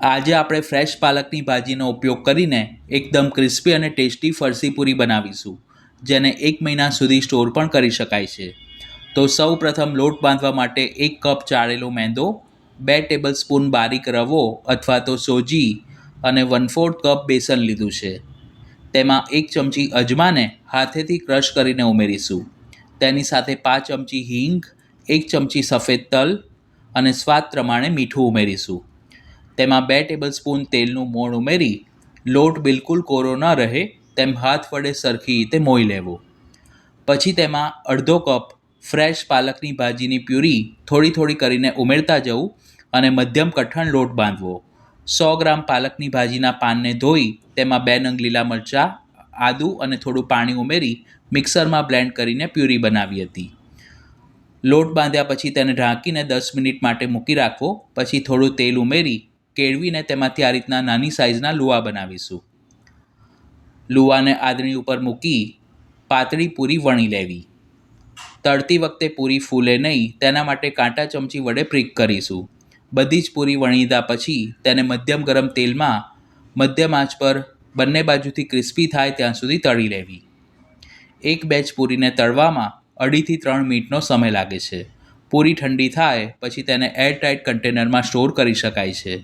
આજે આપણે ફ્રેશ પાલકની ભાજીનો ઉપયોગ કરીને એકદમ ક્રિસ્પી અને ટેસ્ટી ફરસી પૂરી બનાવીશું, જેને 1 મહિના સુધી સ્ટોર પણ કરી શકાય છે. તો સૌ પ્રથમ લોટ બાંધવા માટે 1 કપ ચાળેલો મેંદો, 2 ટેબલસ્પૂન બારીક રવો અથવા તો સોજી અને 1/4 કપ બેસન લીધું છે. તેમાં 1 ચમચી અજમાને હાથેથી ક્રશ કરીને ઉમેરીશું. તેની સાથે 5 ચમચી હિંગ, 1 ચમચી સફેદ તલ અને સ્વાદ પ્રમાણે મીઠું ઉમેરીશું. તેમાં 2 ટેબલસ્પૂન તેલનું મોણ ઉમેરી લોટ બિલકુલ કોરો ન રહે તેમ હાથ વડે સરખી રીતે મોઈ લેવો. પછી તેમાં અડધો કપ ફ્રેશ પાલકની ભાજીની પ્યુરી થોડી થોડી કરીને ઉમેરતા જવું અને મધ્યમ કઠણ લોટ બાંધવો. 100 ગ્રામ પાલકની ભાજીના પાનને ધોઈ તેમાં 2 નંગ લીલા મરચાં, આદું અને થોડું પાણી ઉમેરી મિક્સરમાં બ્લેન્ડ કરીને પ્યુરી બનાવી હતી. લોટ બાંધ્યા પછી તેને ઢાંકીને 10 મિનિટ માટે મૂકી રાખવો. પછી થોડું તેલ ઉમેરી કેળવીને તેમાંથી આ રીતના નાની સાઇઝના લુવા બનાવીશું. લુવાને આદળી ઉપર મૂકી પાતળી પૂરી વણી લેવી. તળતી વખતે પૂરી ફૂલે નહીં તેના માટે કાંટા ચમચી વડે પ્રિક કરીશું. બધી જ પૂરી વણી લીધા પછી તેને મધ્યમ ગરમ તેલમાં મધ્યમ આંચ પર બંને બાજુથી ક્રિસ્પી થાય ત્યાં સુધી તળી લેવી. એક બેચ પૂરીને તળવામાં 2.5 થી 3 મિનિટનો સમય લાગે છે. પૂરી ઠંડી થાય પછી તેને એરટાઇટ કન્ટેનરમાં સ્ટોર કરી શકાય છે.